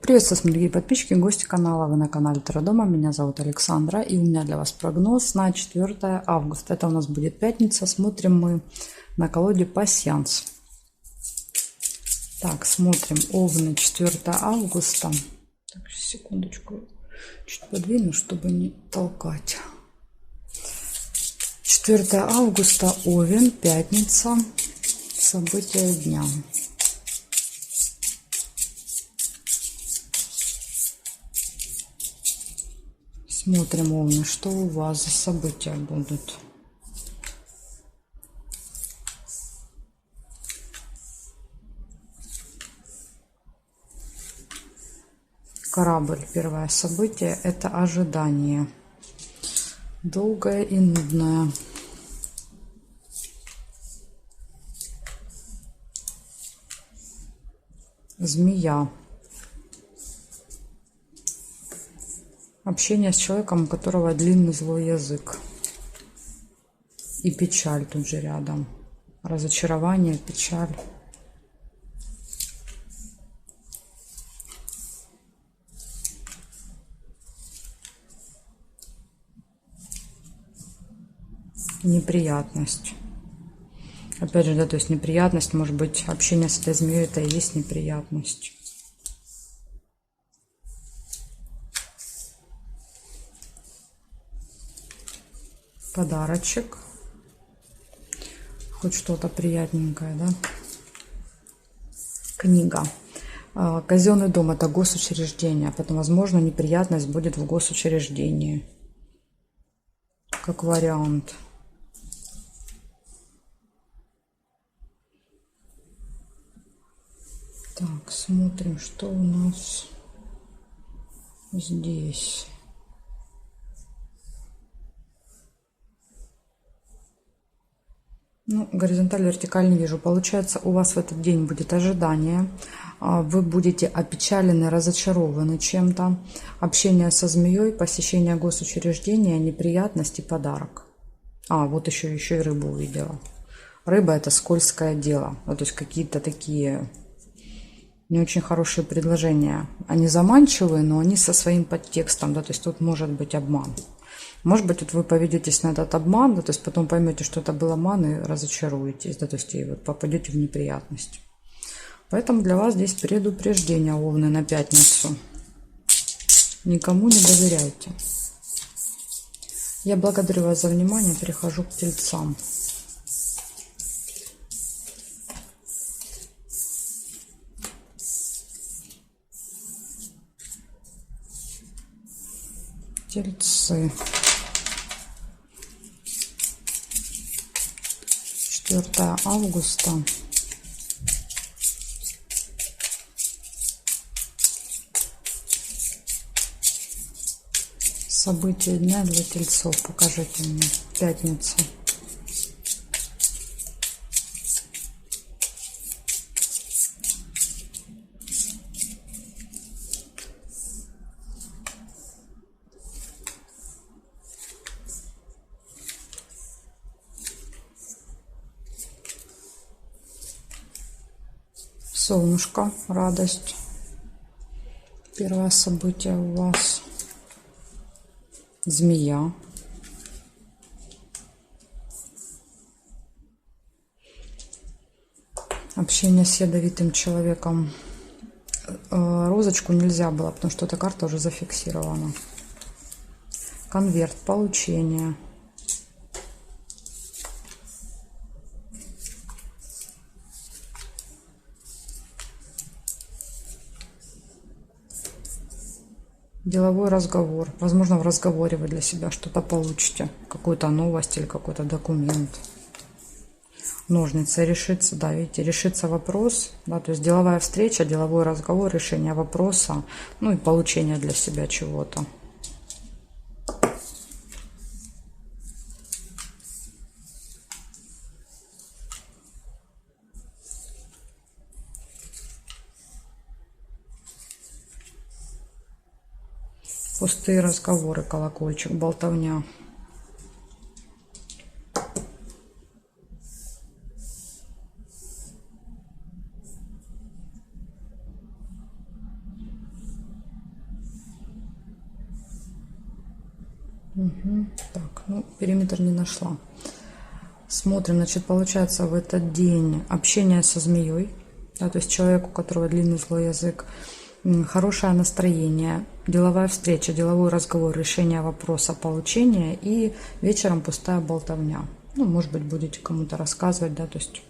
Приветствую вас, дорогие подписчики и гости канала. Вы на канале Таро-дома. Меня зовут Александра. И у меня для вас прогноз на 4 августа. Это у нас будет пятница. Смотрим мы на колоде пасьянс. Так, смотрим. Овны, 4 августа. Так, секундочку. Чуть подвину, чтобы не толкать. 4 августа. Овен. Пятница. События дня. Смотрим, Овны, что у вас за события будут. Корабль. Первое событие – это ожидание. Долгое и нудное. Змея. Общение с человеком, у которого длинный злой язык. И печаль тут же рядом. Разочарование, печаль. Неприятность. Опять же, да, то есть неприятность, может быть, общение с этой змеей, это и есть неприятность. Подарочек. Хоть что-то приятненькое, да? Книга. Казенный дом – это госучреждение, поэтому, возможно, неприятность будет в госучреждении. Как вариант. Так, смотрим, что у нас здесь. Ну, горизонталь, вертикаль не вижу. Получается, у вас в этот день будет ожидание. Вы будете опечалены, разочарованы чем-то. Общение со змеей, посещение госучреждения, неприятности, подарок. Вот еще и рыбу увидела. Рыба – это скользкое дело. То есть какие-то такие не очень хорошие предложения. Они заманчивые, но они со своим подтекстом. Да, то есть тут может быть обман. Может быть, вот вы поведетесь на этот обман, да, то есть потом поймете, что это был обман, и разочаруетесь, да, то есть и вот попадете в неприятность. Поэтому для вас здесь предупреждение, Овны, на пятницу. Никому не доверяйте. Я благодарю вас за внимание, перехожу к Тельцам. Тельцы. 4 августа. События дня для тельцов. Покажите мне. Пятница. Солнышко, радость. Первое событие у вас. Змея. Общение с ядовитым человеком. Розочку нельзя было, потому что эта карта уже зафиксирована. Конверт, получение. Деловой разговор. Возможно, в разговоре вы для себя что-то получите. Какую-то новость или какой-то документ. Ножницы. Решится, да, видите, решится вопрос. Да, то есть деловая встреча, деловой разговор, решение вопроса. Ну и получение для себя чего-то. Пустые разговоры, колокольчик, болтовня. Так, ну, периметр не нашла. Смотрим, значит, получается в этот день общение со змеей, да, то есть человек, у которого длинный злой язык, хорошее настроение, деловая встреча, деловой разговор, решение вопроса, получение, и вечером пустая болтовня. Ну, может быть, будете кому-то рассказывать, да, то есть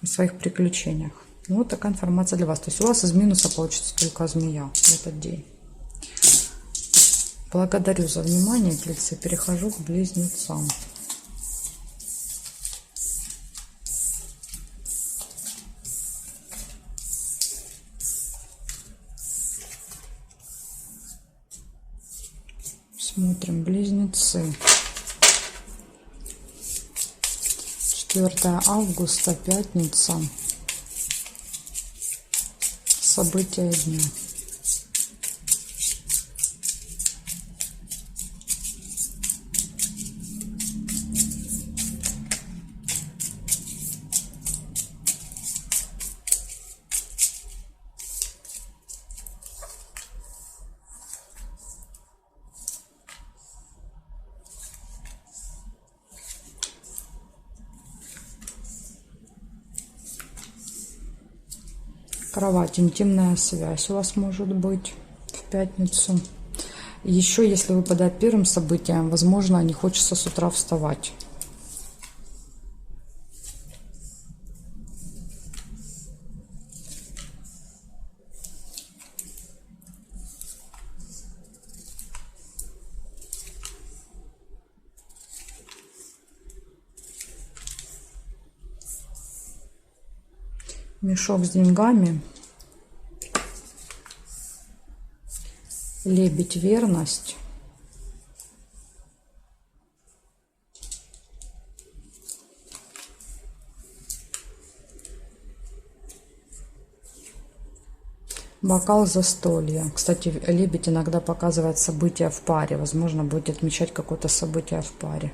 о своих приключениях. Ну, вот такая информация для вас. То есть у вас из минуса получится только змея в этот день. Благодарю за внимание, тельцы. Перехожу к близнецам. Смотрим, близнецы. 4 августа, пятница. События дня. Кровать, интимная связь у вас может быть в пятницу. Еще, если выпадает первым событием, возможно, не хочется с утра вставать. Мешок с деньгами. Лебедь, верность. Бокал, застолья. Кстати, лебедь иногда показывает события в паре. Возможно, будете отмечать какое-то событие в паре.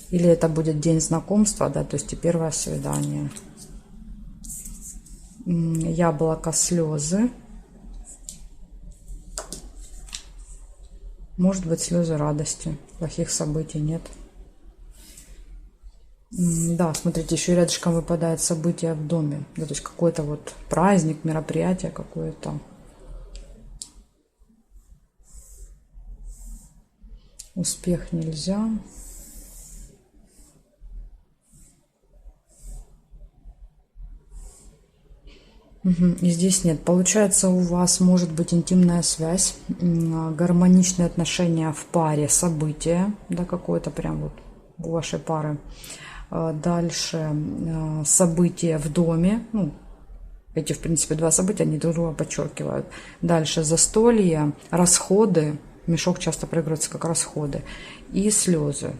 Или это будет день знакомства, да, то есть и первое свидание. Яблоко, слезы. Может быть, слезы радости. Плохих событий нет. Да, смотрите, еще рядышком выпадает событие в доме. Да, то есть какой-то вот праздник, мероприятие какое-то. Успех нельзя. И здесь нет. Получается, у вас может быть интимная связь, гармоничные отношения в паре, события, да, какое-то прям вот у вашей пары. Дальше события в доме. Ну, эти, в принципе, два события, они друг друга подчеркивают. Дальше застолье, расходы. Мешок часто проигрывается как расходы. И слезы.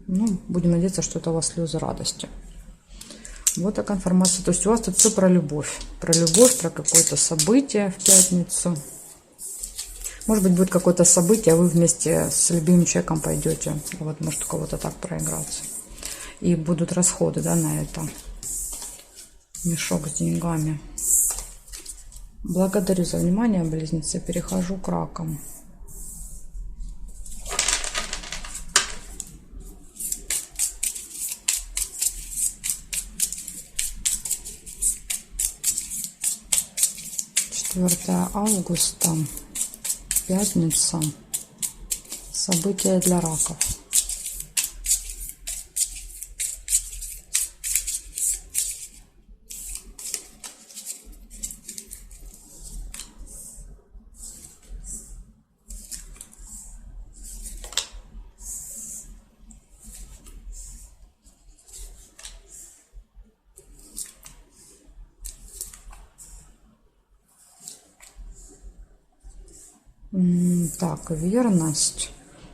Ну, будем надеяться, что это у вас слезы радости. Вот такая информация. То есть у вас тут все про любовь. Про любовь, про какое-то событие в пятницу. Может быть, будет какое-то событие, а вы вместе с любимым человеком пойдете. Вот, может, у кого-то так проиграться. И будут расходы, да, на это. Мешок с деньгами. Благодарю за внимание, близнецы. Перехожу к ракам. Четвертое августа, пятница. События для раков. Так, верность.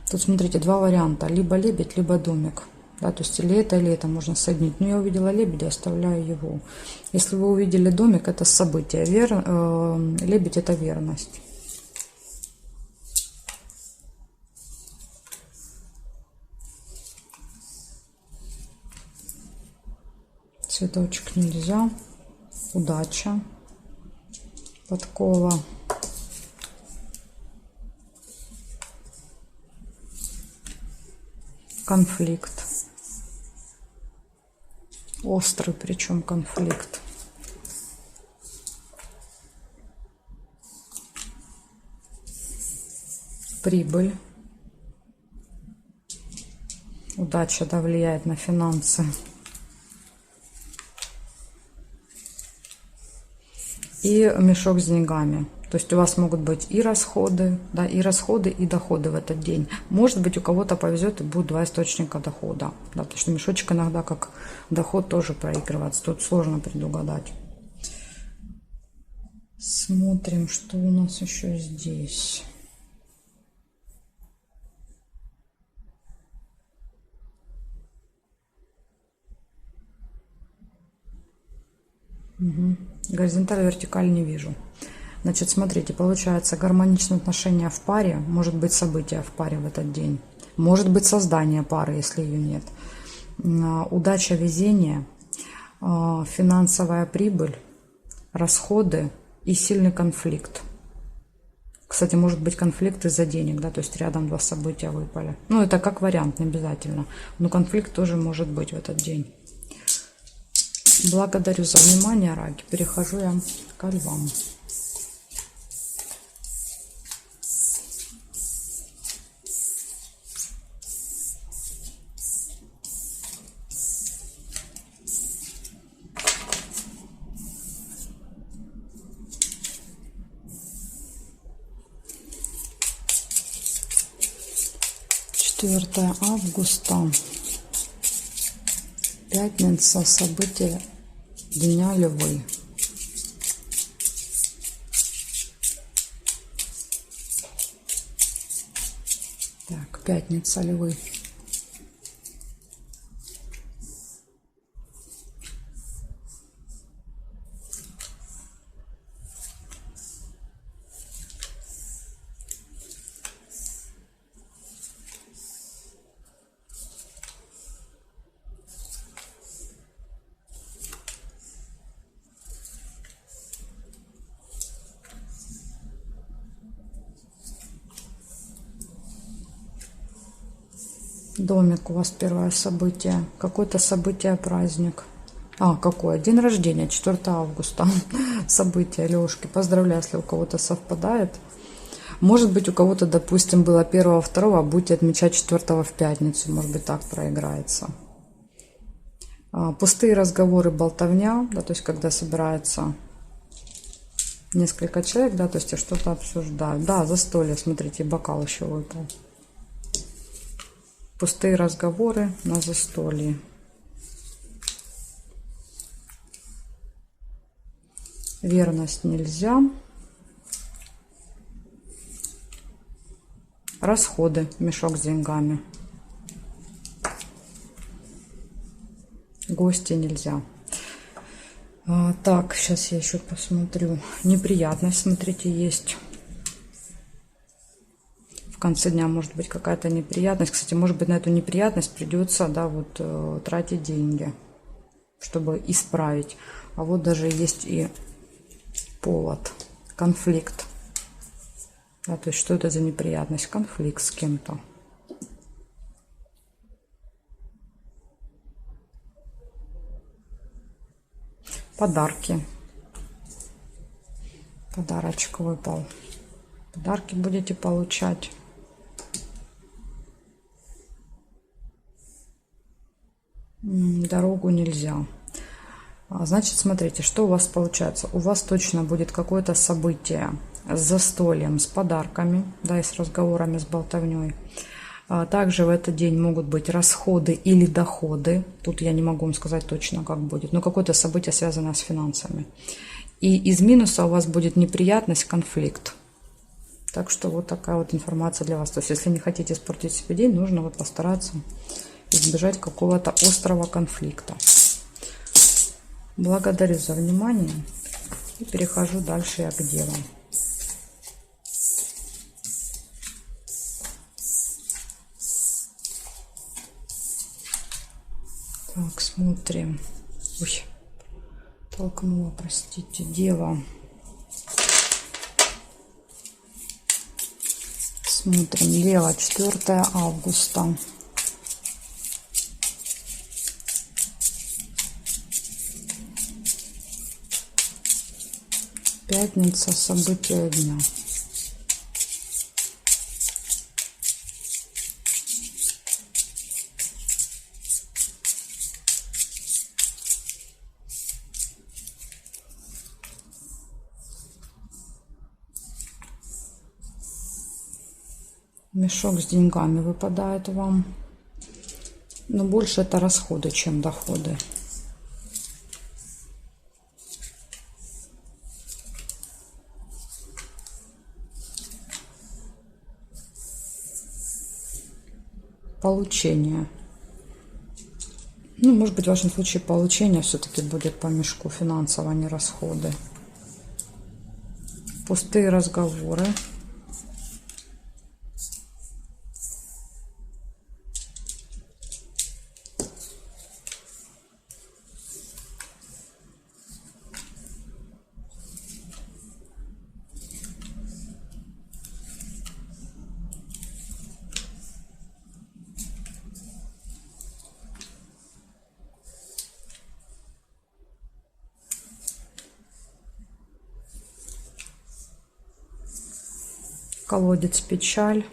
Тут, смотрите, два варианта. Либо лебедь, либо домик. Да, то есть или это можно соединить. Но я увидела лебедя, оставляю его. Если вы увидели домик, это событие. Лебедь – это верность. Цветочек нельзя. Удача. Подкова. конфликт. Острый причем конфликт. Прибыль. Удача, да, влияет на финансы. И мешок с деньгами. То есть у вас могут быть и расходы, да, и расходы, и доходы в этот день. Может быть, у кого-то повезет и будут два источника дохода. Да, потому что мешочек иногда как доход тоже проигрывается. Тут сложно предугадать. Смотрим, что у нас еще здесь. Угу. Горизонталь, вертикаль не вижу. Значит, смотрите, получается гармоничные отношения в паре, может быть события в паре в этот день, может быть создание пары, если ее нет. Удача, везение, финансовая прибыль, расходы и сильный конфликт. Кстати, может быть конфликт из-за денег, да, то есть рядом два события выпали. Ну, это как вариант, не обязательно, но конфликт тоже может быть в этот день. Благодарю за внимание, раки. Перехожу я к львам. Четвертое августа. Пятница. События дня львы. Так, пятница, львы. Домик у вас первое событие. Какое-то событие, праздник. А, какое? День рождения, 4 августа. Событие, Лёшки. Поздравляю, если у кого-то совпадает. Может быть, у кого-то, допустим, было 1-го, 2-го, а будете отмечать 4-го в пятницу. Может быть, так проиграется. Пустые разговоры, болтовня. Да, то есть, когда собирается несколько человек, да, то есть, что-то обсуждают. Да, застолье, смотрите, бокал еще выпал. Пустые разговоры на застолье. Верность нельзя. Расходы, мешок с деньгами. Гости нельзя. Так, сейчас я еще посмотрю. Неприятность, смотрите, есть. В конце дня может быть какая-то неприятность. Кстати, может быть, на эту неприятность придется, да, вот тратить деньги, чтобы исправить. А вот даже есть и повод, конфликт. Да, то есть, что это за неприятность? Конфликт с кем-то. Подарки. Подарочек выпал. Подарки будете получать. Дорогу нельзя. Значит, смотрите, что у вас получается. У вас точно будет какое-то событие с застольем, с подарками, да, и с разговорами, с болтовней. Также в этот день могут быть расходы или доходы. Тут я не могу вам сказать точно, как будет. Но какое-то событие, связанное с финансами. И из минуса у вас будет неприятность, конфликт. Так что вот такая вот информация для вас. То есть, если не хотите испортить себе день, нужно вот постараться избежать какого-то острого конфликта. Благодарю за внимание. И перехожу дальше я к девам. Так, смотрим. Ой, толкнула, простите, дева. Смотрим, Дева, 4 августа. Пятница, события дня. Мешок с деньгами выпадает вам. Но больше это расходы, чем доходы. Получение. Ну, может быть, в вашем случае получение все-таки будет по мешку финансово, а не расходы. Пустые разговоры. Колодец, печаль.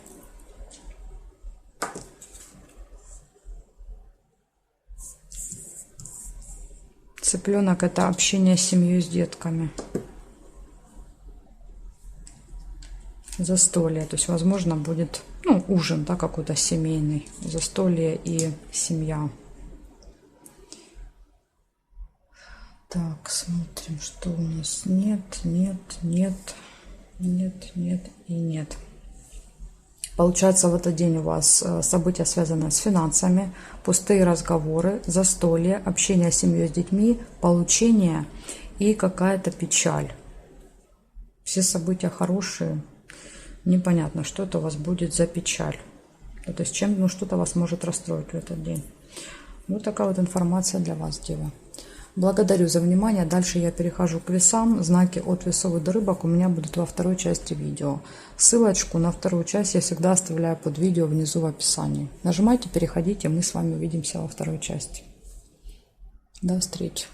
Цыпленок — это общение с семьей, с детками. Застолье, то есть, возможно, будет, ну, ужин, да, какой-то семейный. Застолье и семья. Так, смотрим, что у нас. Нет, нет, нет, нет, нет и нет. Получается, в этот день у вас события, связанные с финансами, пустые разговоры, застолье, общение с семьей, с детьми, получение и какая-то печаль. Все события хорошие. Непонятно, что это у вас будет за печаль. То есть чем, ну, что-то вас может расстроить в этот день. Вот такая вот информация для вас, Дева. Благодарю за внимание. Дальше я перехожу к весам. Знаки от весов и до рыбок у меня будут во второй части видео. Ссылочку на вторую часть я всегда оставляю под видео внизу в описании. Нажимайте, переходите, мы с вами увидимся во второй части. До встречи.